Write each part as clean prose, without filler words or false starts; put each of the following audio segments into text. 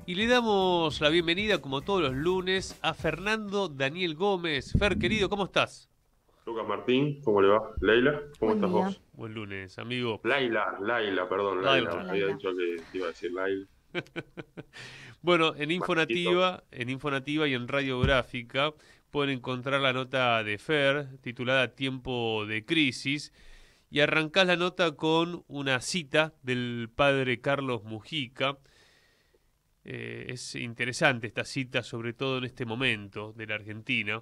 Y le damos la bienvenida, como todos los lunes, a Fernando Daniel Gómez. Fer, querido, ¿cómo estás? Lucas Martín, ¿cómo le va? Leila, ¿cómo Buen estás día. vos? Buen lunes, amigo. Perdón, Laila. Laila. Hola, Había Laila. dicho que te iba a decir Laila. Bueno, Marquito. En Infonativa y en Radiográfica pueden encontrar la nota de Fer, titulada Tiempo de Crisis, y arrancás la nota con una cita del padre Carlos Mujica. Es interesante esta cita, sobre todo en este momento de la Argentina.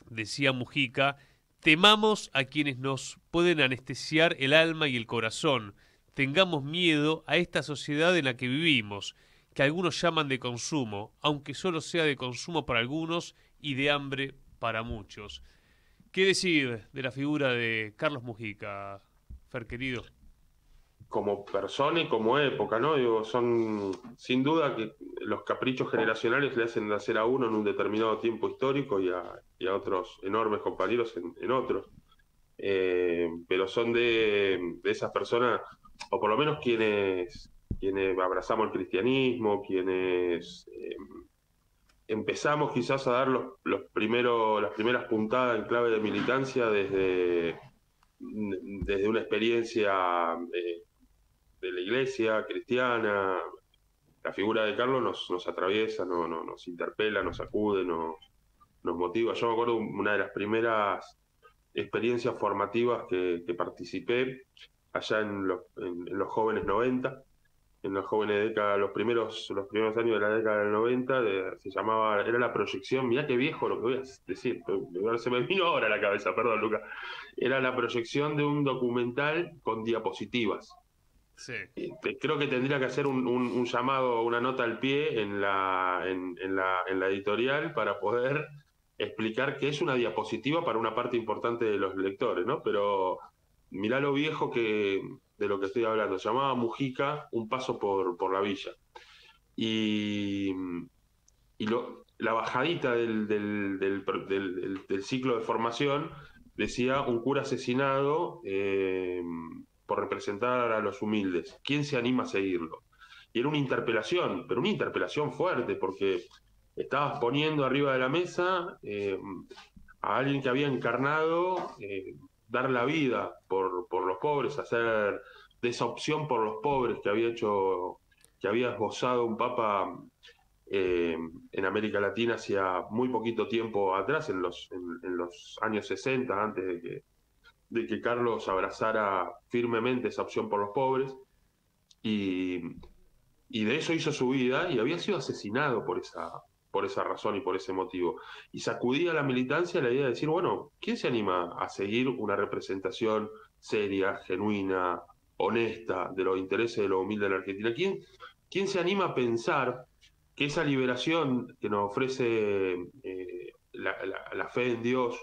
Decía Mujica: temamos a quienes nos pueden anestesiar el alma y el corazón. Tengamos miedo a esta sociedad en la que vivimos, que algunos llaman de consumo, aunque solo sea de consumo para algunos y de hambre para muchos. ¿Qué decir de la figura de Carlos Mujica, Fer querido? Como persona y como época, ¿no? Digo, son sin duda que los caprichos generacionales le hacen nacer a uno en un determinado tiempo histórico y a otros enormes compañeros en otros. Pero son de esas personas, o por lo menos quienes abrazamos el cristianismo, quienes empezamos quizás a dar las primeras puntadas en clave de militancia desde una experiencia de la iglesia cristiana. La figura de Carlos nos atraviesa, nos interpela, nos sacude, nos motiva. Yo me acuerdo una de las primeras experiencias formativas que participé allá en los jóvenes 90, en los jóvenes décadas, los primeros años de la década del 90, se llamaba, era la proyección, mirá qué viejo lo que voy a decir, se me vino ahora a la cabeza, perdón, Luca. Era la proyección de un documental con diapositivas. Sí. Creo que tendría que hacer un llamado, una nota al pie en la editorial para poder explicar qué es una diapositiva para una parte importante de los lectores, ¿no? Pero mirá lo viejo de lo que estoy hablando. Se llamaba Mujica, Un paso por la villa. Y, la bajadita del ciclo de formación decía un cura asesinado por representar a los humildes. ¿Quién se anima a seguirlo? Y era una interpelación, pero una interpelación fuerte, porque estabas poniendo arriba de la mesa a alguien que había encarnado dar la vida por los pobres, hacer de esa opción por los pobres que había esbozado un papa eh, en América Latina hacía muy poquito tiempo atrás, en los años 60, antes de que Carlos abrazara firmemente esa opción por los pobres, y, y de eso hizo su vida, y había sido asesinado por esa razón y por ese motivo. Y sacudía a la militancia la idea de decir, bueno, ¿quién se anima a seguir una representación seria, genuina, honesta de los intereses de lo humilde de la Argentina? ¿Quién se anima a pensar que esa liberación que nos ofrece la fe en Dios,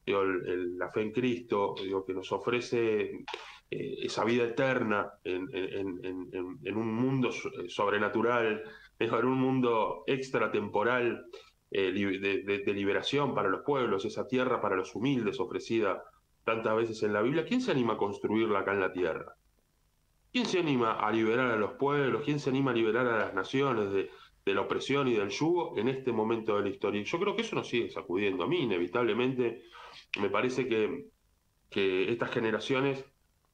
digo, la fe en Cristo, digo, que nos ofrece esa vida eterna en un mundo sobrenatural, en un mundo extratemporal de liberación para los pueblos, esa tierra para los humildes ofrecida tantas veces en la Biblia? ¿Quién se anima a construirla acá en la tierra? ¿Quién se anima a liberar a los pueblos? ¿Quién se anima a liberar a las naciones de la opresión y del yugo en este momento de la historia? Y yo creo que eso nos sigue sacudiendo. A mí, inevitablemente, me parece que estas generaciones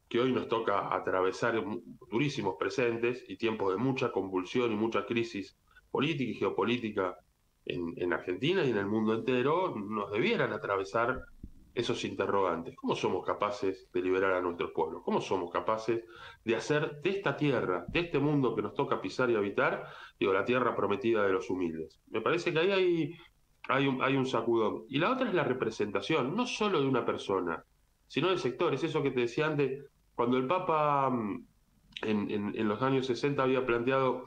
que hoy nos toca atravesar durísimos presentes y tiempos de mucha convulsión y mucha crisis política y geopolítica en Argentina y en el mundo entero, nos debieran atravesar esos interrogantes. ¿Cómo somos capaces de liberar a nuestros pueblos? ¿Cómo somos capaces de hacer de esta tierra, de este mundo que nos toca pisar y habitar, digo, la tierra prometida de los humildes? Me parece que ahí hay un sacudón. Y la otra es la representación, no solo de una persona, sino de sectores. Eso que te decía antes, cuando el Papa en los años 60 había planteado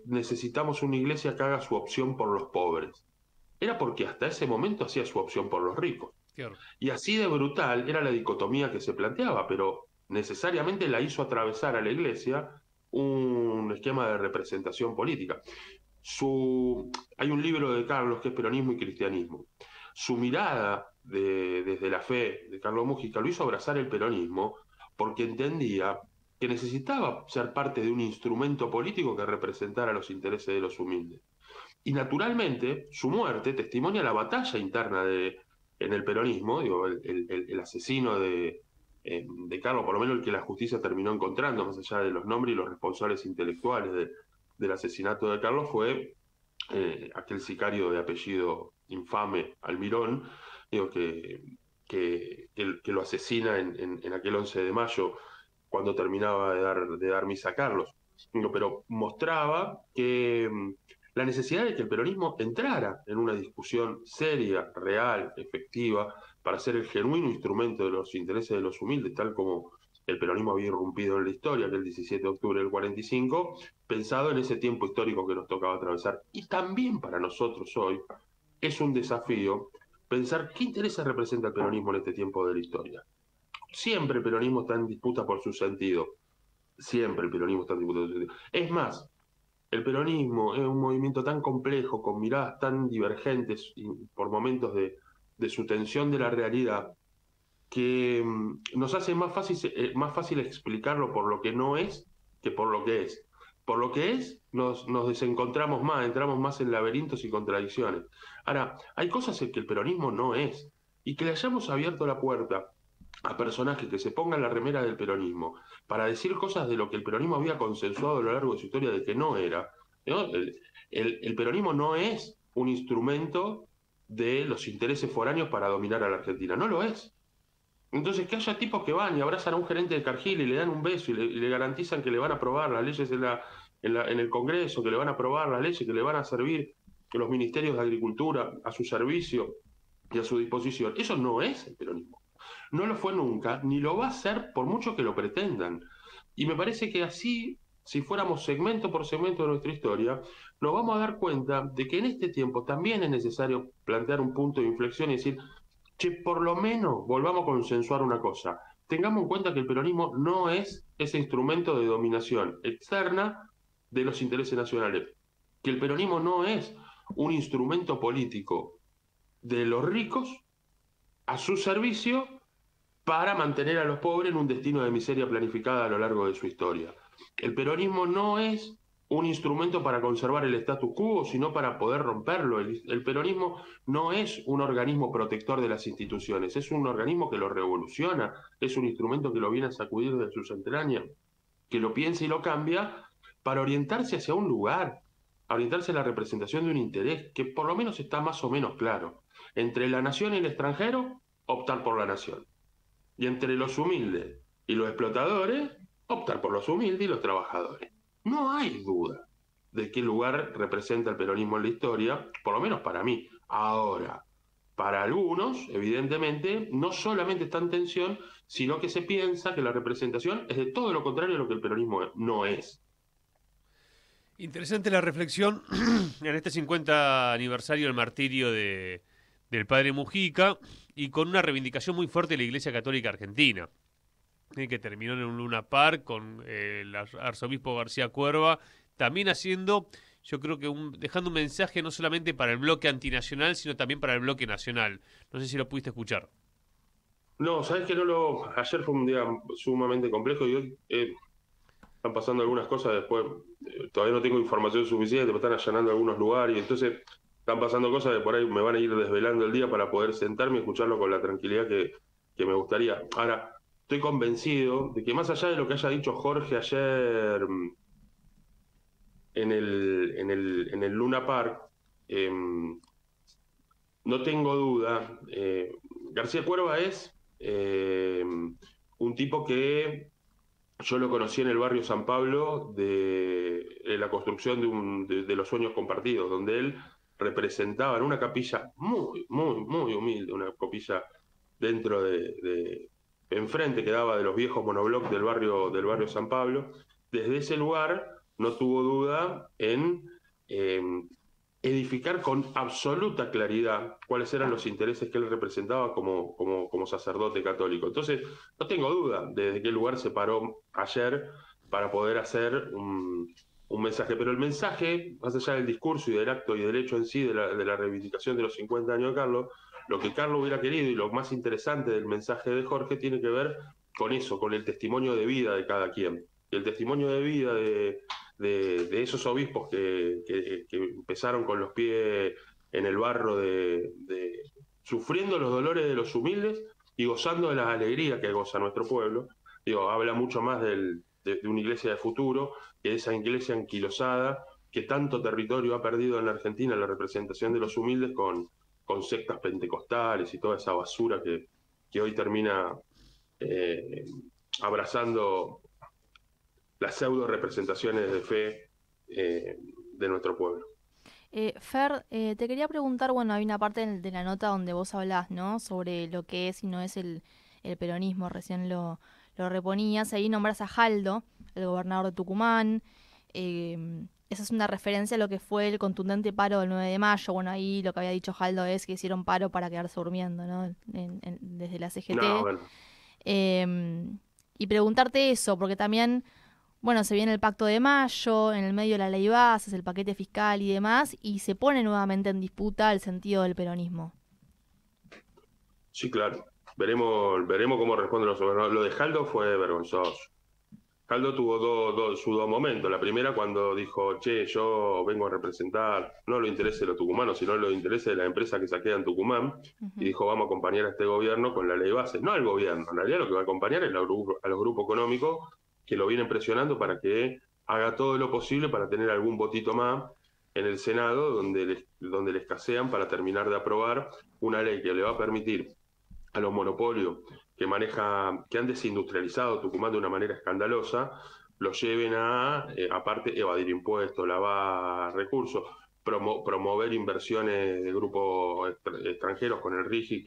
necesitamos una iglesia que haga su opción por los pobres. Era porque hasta ese momento hacía su opción por los ricos. Claro. Y así de brutal era la dicotomía que se planteaba, pero necesariamente la hizo atravesar a la iglesia un esquema de representación política. Hay un libro de Carlos que es Peronismo y Cristianismo. Su mirada desde la fe de Carlos Mujica lo hizo abrazar el peronismo porque entendía que necesitaba ser parte de un instrumento político que representara los intereses de los humildes. Y naturalmente, su muerte testimonia la batalla interna en el peronismo, digo, el asesino de Carlos, por lo menos el que la justicia terminó encontrando, más allá de los nombres y los responsables intelectuales del asesinato de Carlos, fue aquel sicario de apellido infame, Almirón, digo, que lo asesina en aquel 11 de mayo, cuando terminaba de dar misa a Carlos. Digo, pero mostraba que la necesidad de que el peronismo entrara en una discusión seria, real, efectiva, para ser el genuino instrumento de los intereses de los humildes, tal como el peronismo había irrumpido en la historia, aquel 17 de octubre del 45, pensado en ese tiempo histórico que nos tocaba atravesar. Y también para nosotros hoy es un desafío pensar qué intereses representa el peronismo en este tiempo de la historia. Siempre el peronismo está en disputa por su sentido. Siempre el peronismo está en disputa por su sentido. Es más, el peronismo es un movimiento tan complejo, con miradas tan divergentes y por momentos de su tensión de la realidad, que nos hace más fácil explicarlo por lo que no es que por lo que es. Por lo que es, nos desencontramos más, entramos más en laberintos y contradicciones. Ahora, hay cosas en que el peronismo no es, y que le hayamos abierto la puerta a personajes que se pongan la remera del peronismo para decir cosas de lo que el peronismo había consensuado a lo largo de su historia de que no era. ¿No? El peronismo no es un instrumento de los intereses foráneos para dominar a la Argentina, no lo es. Entonces, que haya tipos que van y abrazan a un gerente de Cargill y le dan un beso y le garantizan que le van a aprobar las leyes en el Congreso, que le van a aprobar las leyes, que le van a servir los ministerios de Agricultura a su servicio y a su disposición. Eso no es el peronismo. No lo fue nunca, ni lo va a ser por mucho que lo pretendan. Y me parece que así, si fuéramos segmento por segmento de nuestra historia, nos vamos a dar cuenta de que en este tiempo también es necesario plantear un punto de inflexión y decir, che, por lo menos volvamos a consensuar una cosa. Tengamos en cuenta que el peronismo no es ese instrumento de dominación externa de los intereses nacionales. Que el peronismo no es un instrumento político de los ricos a su servicio para mantener a los pobres en un destino de miseria planificada a lo largo de su historia. El peronismo no es un instrumento para conservar el status quo, sino para poder romperlo. El peronismo no es un organismo protector de las instituciones, es un organismo que lo revoluciona, es un instrumento que lo viene a sacudir de sus entrañas, que lo piensa y lo cambia para orientarse hacia un lugar, a orientarse a la representación de un interés que por lo menos está más o menos claro. Entre la nación y el extranjero, optar por la nación. Y entre los humildes y los explotadores, optar por los humildes y los trabajadores. No hay duda de qué lugar representa el peronismo en la historia, por lo menos para mí. Ahora, para algunos, evidentemente, no solamente está en tensión, sino que se piensa que la representación es de todo lo contrario a lo que el peronismo no es. Interesante la reflexión en este 50 aniversario del martirio del padre Mujica y con una reivindicación muy fuerte de la Iglesia Católica Argentina, que terminó en un Luna Park con el arzobispo García Cuerva, también haciendo, yo creo que dejando un mensaje no solamente para el bloque antinacional, sino también para el bloque nacional. No sé si lo pudiste escuchar. No, sabes que no lo. Ayer fue un día sumamente complejo y hoy están pasando algunas cosas después. Todavía no tengo información suficiente, me están allanando algunos lugares y entonces están pasando cosas que por ahí me van a ir desvelando el día para poder sentarme y escucharlo con la tranquilidad que me gustaría. Ahora, estoy convencido de que más allá de lo que haya dicho Jorge ayer en el Luna Park, eh, no tengo duda. García Cuerva es un tipo que yo lo conocí en el barrio San Pablo de la construcción de los sueños compartidos, donde él representaba en una capilla muy humilde, una capilla dentro enfrente que daba de los viejos monoblocks del barrio San Pablo. Desde ese lugar no tuvo duda en eh, edificar con absoluta claridad cuáles eran los intereses que él representaba como sacerdote católico. Entonces, no tengo duda de desde qué lugar se paró ayer para poder hacer un mensaje. Pero el mensaje, más allá del discurso y del acto y del hecho en sí, de la reivindicación de los 50 años de Carlos, lo que Carlos hubiera querido y lo más interesante del mensaje de Jorge tiene que ver con eso, con el testimonio de vida de cada quien. Y el testimonio de vida de esos obispos que empezaron con los pies en el barro, sufriendo los dolores de los humildes y gozando de las alegrías que goza nuestro pueblo. Digo, habla mucho más de una iglesia de futuro que de esa iglesia anquilosada que tanto territorio ha perdido en la Argentina, la representación de los humildes con sectas pentecostales y toda esa basura que hoy termina eh, abrazando las pseudo representaciones de fe de nuestro pueblo. Fer, te quería preguntar, bueno, hay una parte de la nota donde vos hablás, ¿no? Sobre lo que es y no es el peronismo, recién lo reponías, ahí nombrás a Jaldo, el gobernador de Tucumán, esa es una referencia a lo que fue el contundente paro del 9 de mayo, bueno, ahí lo que había dicho Jaldo es que hicieron paro para quedarse durmiendo, ¿no? Desde la CGT. No, bueno. Y preguntarte eso, porque también... Bueno, se viene el Pacto de Mayo, en el medio de la ley bases, el paquete fiscal y demás, y se pone nuevamente en disputa el sentido del peronismo. Sí, claro. Veremos cómo responden los gobernadores. Lo de Jaldo fue vergonzoso. Jaldo tuvo sus dos momentos. La primera cuando dijo, che, yo vengo a representar no los intereses de los tucumanos, sino los intereses de la empresa que saquea en Tucumán. Y dijo, vamos a acompañar a este gobierno con la ley base. No al gobierno, en realidad lo que va a acompañar es a los grupos económicos que lo vienen presionando para que haga todo lo posible para tener algún votito más en el Senado, donde le escasean para terminar de aprobar una ley que le va a permitir a los monopolios que han desindustrializado Tucumán de una manera escandalosa, lo lleven aparte, evadir impuestos, lavar recursos, promover inversiones de grupos extranjeros con el RIGI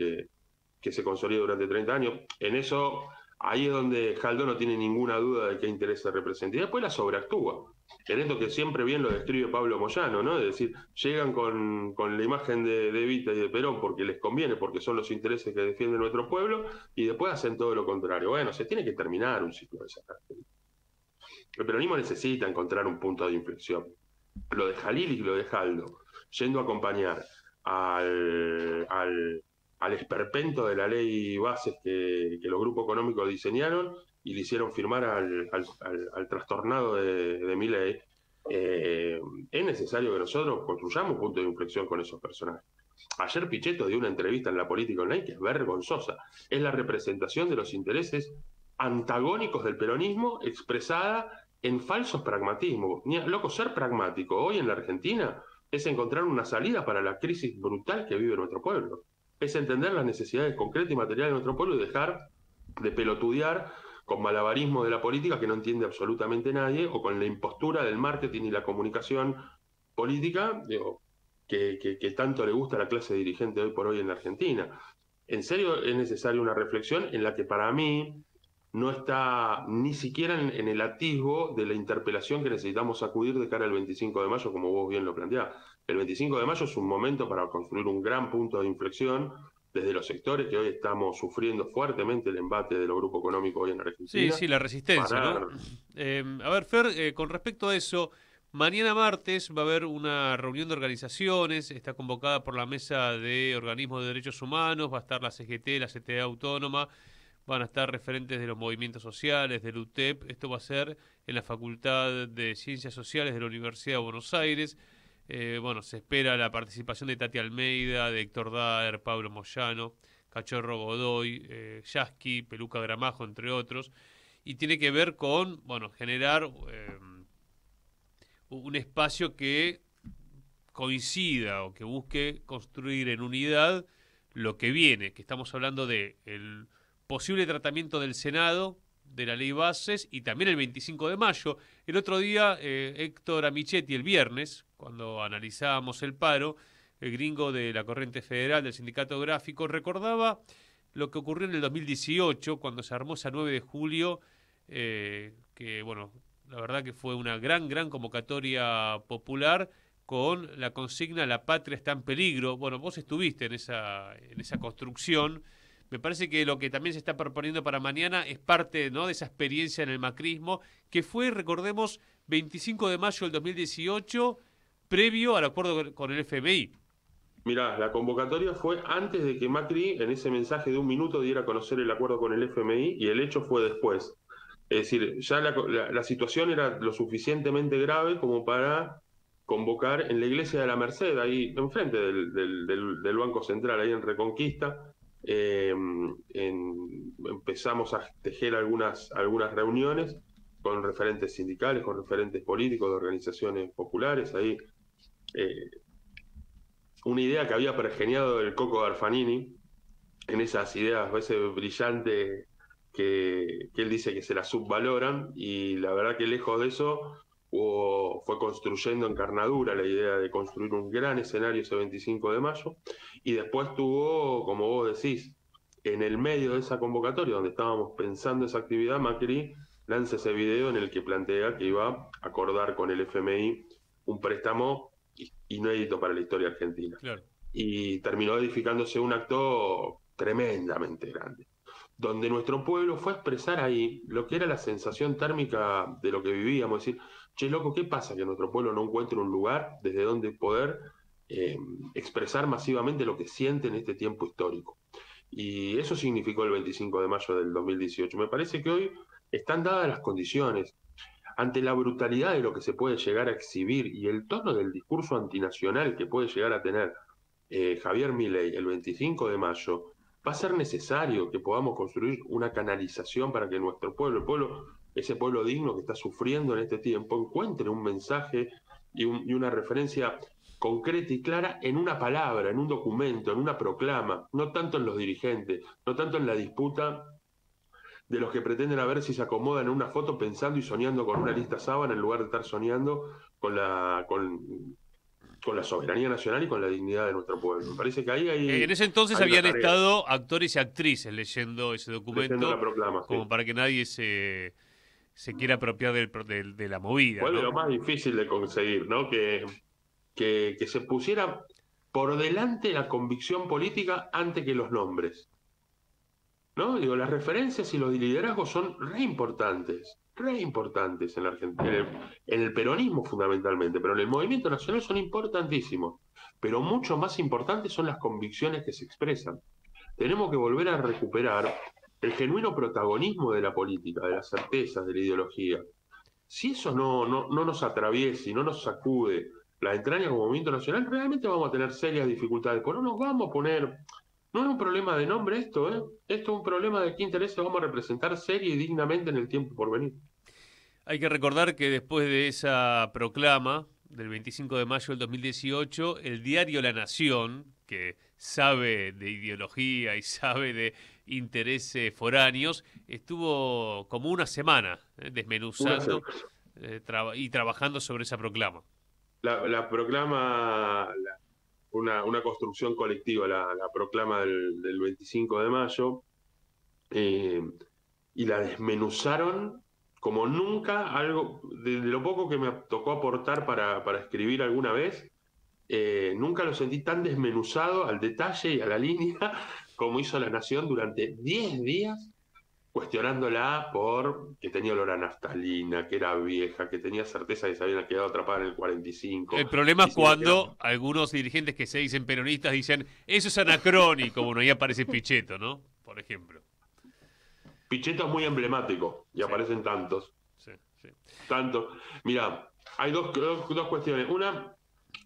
que se consolida durante 30 años. En eso, ahí es donde Jaldo no tiene ninguna duda de qué interés se representa. Y después la sobreactúa. En esto que siempre bien lo describe Pablo Moyano, ¿no? Es decir, llegan con la imagen de Evita y de Perón porque les conviene, porque son los intereses que defiende nuestro pueblo, y después hacen todo lo contrario. Bueno, se tiene que terminar un ciclo de esa característica. El peronismo necesita encontrar un punto de inflexión. Lo de Jalil y lo de Jaldo, yendo a acompañar al esperpento de la ley bases que los grupos económicos diseñaron y le hicieron firmar al trastornado de Milei, es necesario que nosotros construyamos un punto de inflexión con esos personajes. Ayer Pichetto dio una entrevista en La Política Online que es vergonzosa. Es la representación de los intereses antagónicos del peronismo expresada en falsos pragmatismos. Loco, ser pragmático hoy en la Argentina es encontrar una salida para la crisis brutal que vive nuestro pueblo. Es entender las necesidades concretas y materiales de nuestro pueblo y dejar de pelotudear con malabarismo de la política que no entiende absolutamente nadie, o con la impostura del marketing y la comunicación política, que tanto le gusta a la clase dirigente hoy por hoy en la Argentina. En serio, es necesaria una reflexión en la que para mí no está ni siquiera en el atisbo de la interpelación que necesitamos acudir de cara al 25 de mayo, como vos bien lo planteás. El 25 de mayo es un momento para construir un gran punto de inflexión desde los sectores que hoy estamos sufriendo fuertemente el embate de los grupos económicos hoy en Argentina. Sí, la resistencia, ¿no? A ver, Fer, con respecto a eso, mañana martes va a haber una reunión de organizaciones, está convocada por la Mesa de Organismos de Derechos Humanos, va a estar la CGT, la CTA Autónoma, van a estar referentes de los movimientos sociales, del UTEP, esto va a ser en la Facultad de Ciencias Sociales de la Universidad de Buenos Aires. Bueno, se espera la participación de Tati Almeida, de Héctor Daer, Pablo Moyano, Cachorro Godoy, Yasky, Peluca Gramajo, entre otros, y tiene que ver con, bueno, generar un espacio que coincida o que busque construir en unidad lo que viene, que estamos hablando de el posible tratamiento del Senado, de la ley bases, y también el 25 de mayo. El otro día, Héctor Amichetti, el viernes, cuando analizábamos el paro, el gringo de la Corriente Federal del Sindicato Gráfico, recordaba lo que ocurrió en el 2018, cuando se armó esa 9 de julio, que, bueno, la verdad que fue una gran convocatoria popular con la consigna "La patria está en peligro". Bueno, vos estuviste en esa construcción. Me parece que lo que también se está proponiendo para mañana es parte, ¿no?, de esa experiencia en el macrismo, que fue, recordemos, 25 de mayo del 2018, previo al acuerdo con el FMI. Mirá, la convocatoria fue antes de que Macri, en ese mensaje de 1 minuto, diera a conocer el acuerdo con el FMI, y el hecho fue después. Es decir, ya la situación era lo suficientemente grave como para convocar en la iglesia de la Merced, ahí enfrente del Banco Central, ahí en Reconquista. Empezamos a tejer algunas reuniones con referentes sindicales, con referentes políticos de organizaciones populares, ahí una idea que había pergeniado el Coco Garfanini, en esas ideas a veces brillantes que él dice que se las subvaloran, y la verdad que lejos de eso fue construyendo encarnadura la idea de construir un gran escenario ese 25 de mayo, y después tuvo, como vos decís, en el medio de esa convocatoria, donde estábamos pensando esa actividad, Macri lanza ese video en el que plantea que iba a acordar con el FMI un préstamo inédito para la historia argentina. Claro. Y terminó edificándose un acto tremendamente grande, donde nuestro pueblo fue a expresar ahí lo que era la sensación térmica de lo que vivíamos, decir, che, loco, ¿qué pasa que nuestro pueblo no encuentra un lugar desde donde poder expresar masivamente lo que siente en este tiempo histórico? Y eso significó el 25 de mayo del 2018. Me parece que hoy están dadas las condiciones, ante la brutalidad de lo que se puede llegar a exhibir y el tono del discurso antinacional que puede llegar a tener Javier Milei el 25 de mayo, va a ser necesario que podamos construir una canalización para que nuestro pueblo, ese pueblo digno que está sufriendo en este tiempo, encuentre un mensaje y una referencia concreta y clara en una palabra, en un documento, en una proclama, no tanto en los dirigentes, no tanto en la disputa de los que pretenden a ver si se acomodan en una foto pensando y soñando con una lista sábana en lugar de estar soñando con la soberanía nacional y con la dignidad de nuestro pueblo. Me parece que ahí hay... En ese entonces habían estado actores y actrices leyendo ese documento, leyendo la proclama, como sí, para que nadie se quiera apropiar de la movida. fue ¿no? de lo más difícil de conseguir, ¿no? Que se pusiera por delante la convicción política antes que los nombres, ¿no? Digo, las referencias y los liderazgos son re importantes en la Argentina, en el peronismo fundamentalmente, pero en el movimiento nacional son importantísimos. Pero mucho más importantes son las convicciones que se expresan. Tenemos que volver a recuperar el genuino protagonismo de la política, de las certezas, de la ideología. Si eso no nos atraviesa y no nos sacude la entraña como movimiento nacional, realmente vamos a tener serias dificultades. Pues no nos vamos a poner... No es un problema de nombre esto, ¿eh? Esto es un problema de qué intereses vamos a representar seria y dignamente en el tiempo por venir. Hay que recordar que después de esa proclama del 25 de mayo del 2018, el diario La Nación, que sabe de ideología y sabe de intereses foráneos, estuvo como una semana desmenuzando y trabajando sobre esa proclama. La proclama, una construcción colectiva, la proclama del 25 de mayo, y la desmenuzaron como nunca, algo de lo poco que me tocó aportar para escribir alguna vez, nunca lo sentí tan desmenuzado al detalle y a la línea como hizo La Nación durante 10 días, cuestionándola por que tenía olor a naftalina, que era vieja, que tenía certeza que se habían quedado atrapada en el 45. El problema es cuando algunos dirigentes que se dicen peronistas dicen, eso es anacrónico, bueno, ahí aparece Pichetto, ¿no? Por ejemplo. Pichetto es muy emblemático y aparecen tantos. Sí. Tantos. Mira, hay dos cuestiones. Una,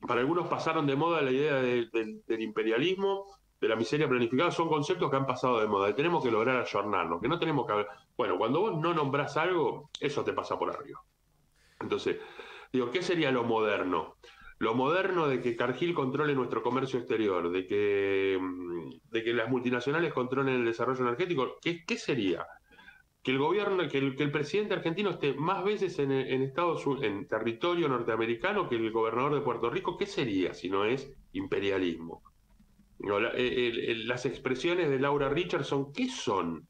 para algunos pasaron de moda la idea del imperialismo, de la miseria planificada, son conceptos que han pasado de moda y tenemos que lograr ayornarnos, que no tenemos que hablar. Bueno, cuando vos no nombrás algo, eso te pasa por arriba. Entonces, digo, ¿qué sería lo moderno? Lo moderno de que Cargill controle nuestro comercio exterior, de que las multinacionales controlen el desarrollo energético. ¿Qué sería? Que el gobierno, que el presidente argentino esté más veces en territorio norteamericano que el gobernador de Puerto Rico. ¿Qué sería si no es imperialismo? Las expresiones de Laura Richardson, ¿qué son?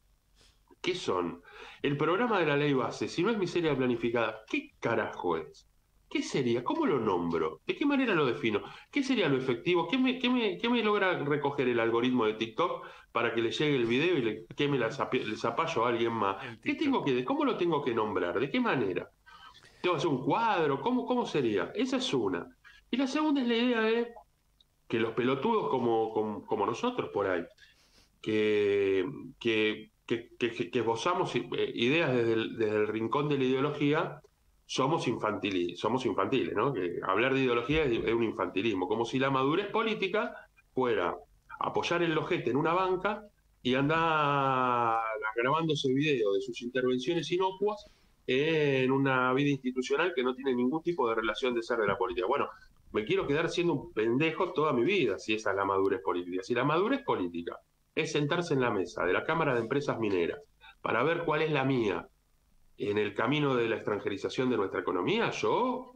¿Qué son? El programa de la ley base, si no es miseria planificada, ¿qué carajo es? ¿Qué sería? ¿Cómo lo nombro? ¿De qué manera lo defino? ¿Qué sería lo efectivo? ¿Qué me logra recoger el algoritmo de TikTok para que le llegue el video y le queme el zapallo a alguien más? ¿Cómo lo tengo que nombrar? ¿De qué manera? ¿Tengo que hacer un cuadro? ¿Cómo sería? Esa es una. Y la segunda es la idea de que los pelotudos como nosotros por ahí, que, que esbozamos ideas desde el rincón de la ideología, somos infantiles, ¿no? Que hablar de ideología es un infantilismo, como si la madurez política fuera apoyar el ojete en una banca y andar grabándose video de sus intervenciones inocuas en una vida institucional que no tiene ningún tipo de relación de ser de la política. Bueno, me quiero quedar siendo un pendejo toda mi vida si esa es la madurez política. Si la madurez política es sentarse en la mesa de la Cámara de Empresas Mineras para ver cuál es la mía en el camino de la extranjerización de nuestra economía, yo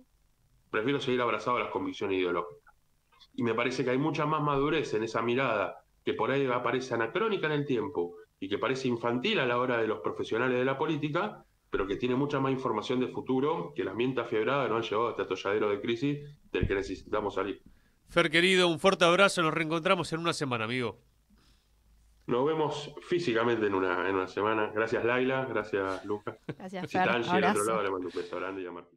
prefiero seguir abrazado a las convicciones ideológicas. Y me parece que hay mucha más madurez en esa mirada que por ahí aparece anacrónica en el tiempo y que parece infantil a la hora de los profesionales de la política, pero que tiene mucha más información de futuro que las mientas fiebradas nos han llevado a este atolladero de crisis del que necesitamos salir. Fer, querido, un fuerte abrazo. Nos reencontramos en una semana, amigo. Nos vemos físicamente en una semana. Gracias, Laila. Gracias, Lucas. Gracias, Si Fer. están, si al otro Abrazo. lado le mando un beso grande y a Martín.